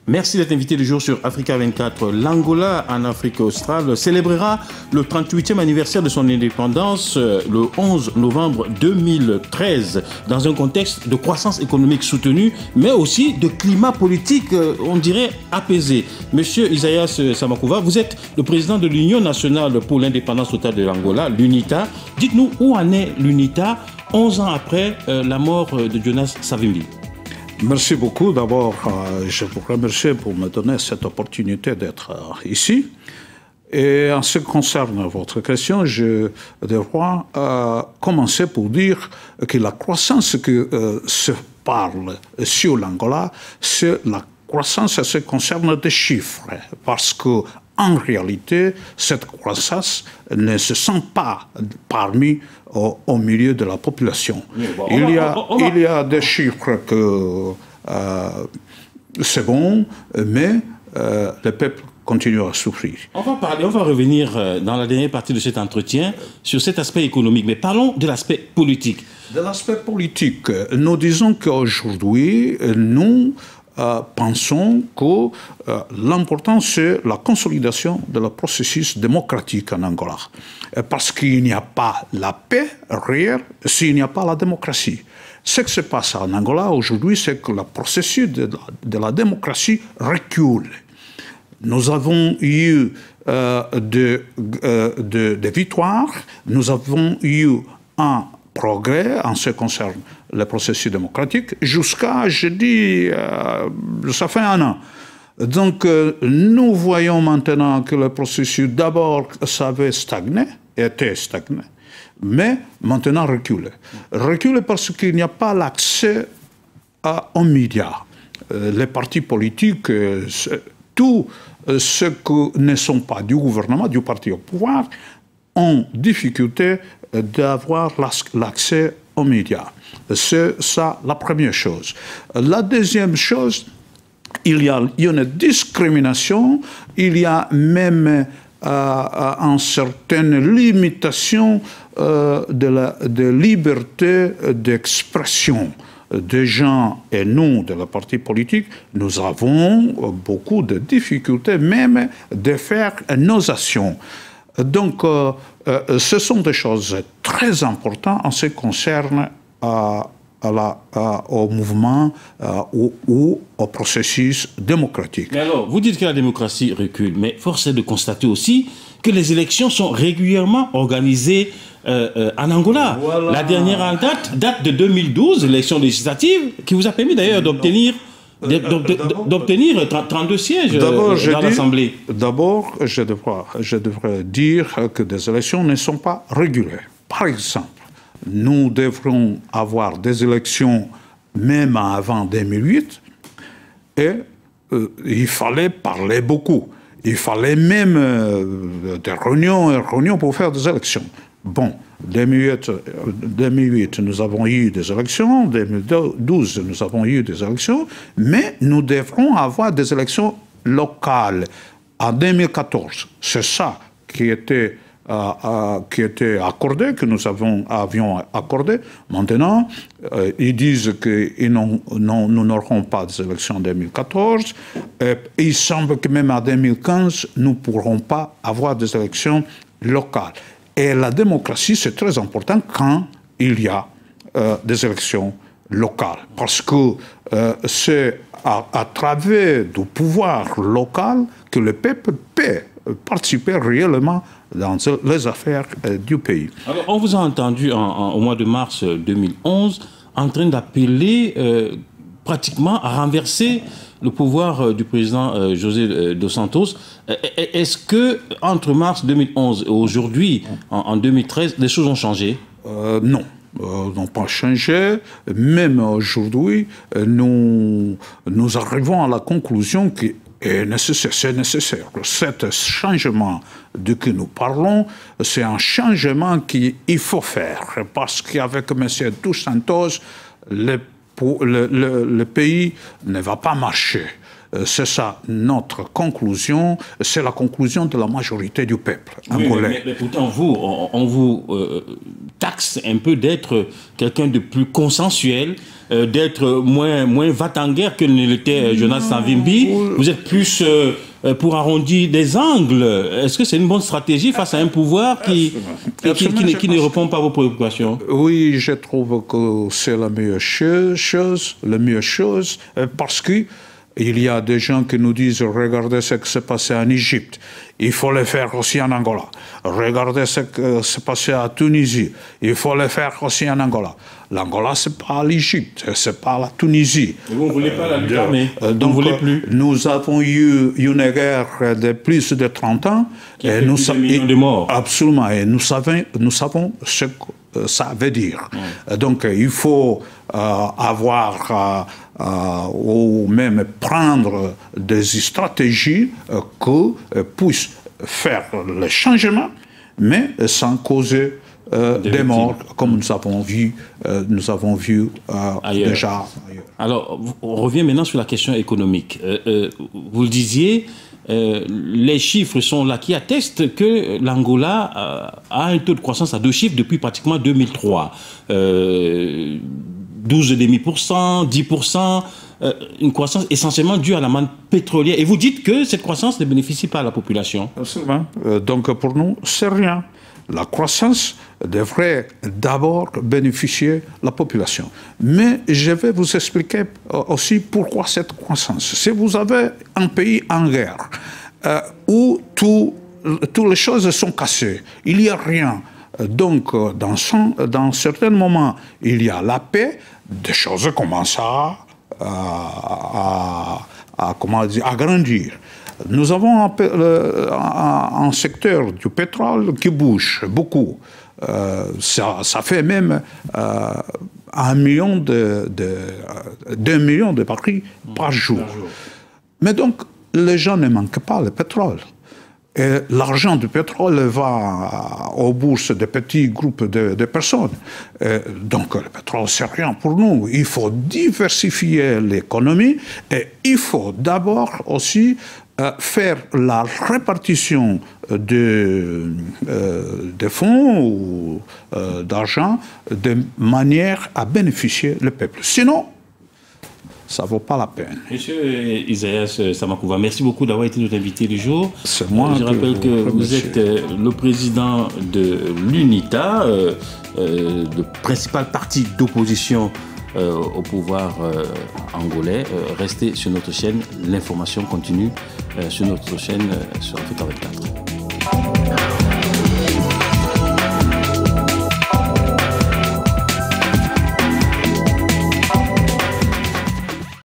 Merci d'être invité du jour sur Africa 24. L'Angola, en Afrique australe, célébrera le 38e anniversaire de son indépendance le 11 novembre 2013, dans un contexte de croissance économique soutenue, mais aussi de climat politique, on dirait, apaisé. Monsieur Isaias Samakouva, vous êtes le président de l'Union nationale pour l'indépendance totale de l'Angola, l'UNITA. Dites-nous où en est l'UNITA 11 ans après la mort de Jonas Savimbi. Merci beaucoup. D'abord, je vous remercie pour me donner cette opportunité d'être ici. Et en ce qui concerne votre question, je devrais commencer pour dire que la croissance que se parle sur l'Angola, c'est la croissance qui concerne des chiffres. Parce que en réalité, cette croissance ne se sent pas parmi au milieu de la population. Bon, il y a des chiffres que c'est bon, mais le peuple continue à souffrir. On va revenir dans la dernière partie de cet entretien sur cet aspect économique, mais parlons de l'aspect politique. De l'aspect politique, nous disons qu'aujourd'hui, nous pensons que l'important, c'est la consolidation de le processus démocratique en Angola. Parce qu'il n'y a pas la paix réelle s'il n'y a pas la démocratie. Ce qui se passe en Angola aujourd'hui, c'est que le processus de la démocratie recule. Nous avons eu des victoires, nous avons eu un progrès en ce qui concerne le processus démocratique, jusqu'à, je dis, ça fait un an. Donc, nous voyons maintenant que le processus, d'abord, ça avait stagné, était stagné, mais maintenant recule. Recule parce qu'il n'y a pas l'accès aux médias. Les partis politiques, tous ceux qui ne sont pas du gouvernement, du parti au pouvoir, ont difficulté d'avoir l'accès aux médias. C'est ça la première chose. La deuxième chose, il y a une discrimination, il y a même une certaine limitation de liberté d'expression des gens et nous, de la partie politique, nous avons beaucoup de difficultés même de faire nos actions. Donc, ce sont des choses très importantes en ce qui concerne au mouvement ou au processus démocratique. Mais alors, vous dites que la démocratie recule, mais force est de constater aussi que les élections sont régulièrement organisées en Angola. Voilà. La dernière en date de 2012, l'élection législative, qui vous a permis d'ailleurs d'obtenir 32 sièges dans l'Assemblée. D'abord, je devrais dire que des élections ne sont pas régulières. Par exemple, nous devrons avoir des élections même avant 2008 et il fallait parler beaucoup. Il fallait même des réunions pour faire des élections. Bon, 2008, nous avons eu des élections, 2012, nous avons eu des élections, mais nous devrons avoir des élections locales en 2014. C'est ça qui était accordé, que nous avions accordé. Maintenant, ils disent que nous n'aurons pas des élections en 2014. Il semble que même en 2015, nous ne pourrons pas avoir des élections locales. Et la démocratie, c'est très important quand il y a des élections locales. Parce que c'est à travers du pouvoir local que le peuple peut participer réellement dans les affaires du pays. Alors, on vous a entendu au mois de mars 2011 en train d'appeler pratiquement à renverser le pouvoir du président José Dos Santos. Est-ce que entre mars 2011 et aujourd'hui, en 2013, les choses ont changé? Non. N'ont pas changé. Même aujourd'hui, nous arrivons à la conclusion que c'est nécessaire. Cet changement de que nous parlons, c'est un changement qu'il faut faire. Parce qu'avec M. Dos Santos, le pays ne va pas marcher. C'est ça notre conclusion, c'est la conclusion de la majorité du peuple angolais. Mais pourtant, on vous taxe un peu d'être quelqu'un de plus consensuel, d'être moins va-t-en-guerre que ne l'était Jonas Savimbi. Vous êtes plus pour arrondir des angles. Est-ce que c'est une bonne stratégie face à un pouvoir qui ne répond pas à vos préoccupations? Oui, je trouve que c'est la meilleure chose, parce que il y a des gens qui nous disent « Regardez ce qui s'est passé en Égypte. Il faut le faire aussi en Angola. Regardez ce qui s'est passé à Tunisie. Il faut le faire aussi en Angola. » L'Angola, ce n'est pas l'Égypte, ce n'est pas la Tunisie. Et vous ne voulez pas la lutte armée. Donc, vous voulez plus. Nous avons eu une guerre de plus de 30 ans. Qui a fait plus de millions de morts. Absolument. Et nous savons ce que ça veut dire. Donc, il faut avoir ou même prendre des stratégies qui puissent faire le changement, mais sans causer des morts, comme nous avons vu déjà ailleurs. Alors, on revient maintenant sur la question économique. Vous le disiez, les chiffres sont là qui attestent que l'Angola a un taux de croissance à 2 chiffres depuis pratiquement 2003. 12,5%, 10%, une croissance essentiellement due à la manne pétrolière. Et vous dites que cette croissance ne bénéficie pas à la population. Absolument. Donc pour nous, c'est rien. La croissance devrait d'abord bénéficier la population. Mais je vais vous expliquer aussi pourquoi cette croissance. Si vous avez un pays en guerre où toutes les choses sont cassées, il n'y a rien. Donc, dans certains moments, il y a la paix, des choses commencent à grandir. Nous avons un secteur du pétrole qui bouge beaucoup. Ça fait même 2 millions de barils par jour. Mais donc, les gens ne manquent pas le pétrole. Et l'argent du pétrole va aux bourses de petits groupes de personnes. Donc le pétrole, c'est rien pour nous. Il faut diversifier l'économie et il faut d'abord aussi faire la répartition de fonds ou d'argent de manière à bénéficier le peuple. Sinon, ça ne vaut pas la peine. Monsieur Isaias Samakouva, merci beaucoup d'avoir été notre invité du jour. C'est moi. Je rappelle que vous êtes le président de l'UNITA, le principal parti d'opposition au pouvoir angolais. Restez sur notre chaîne, l'information continue sur notre chaîne sur Africa 24.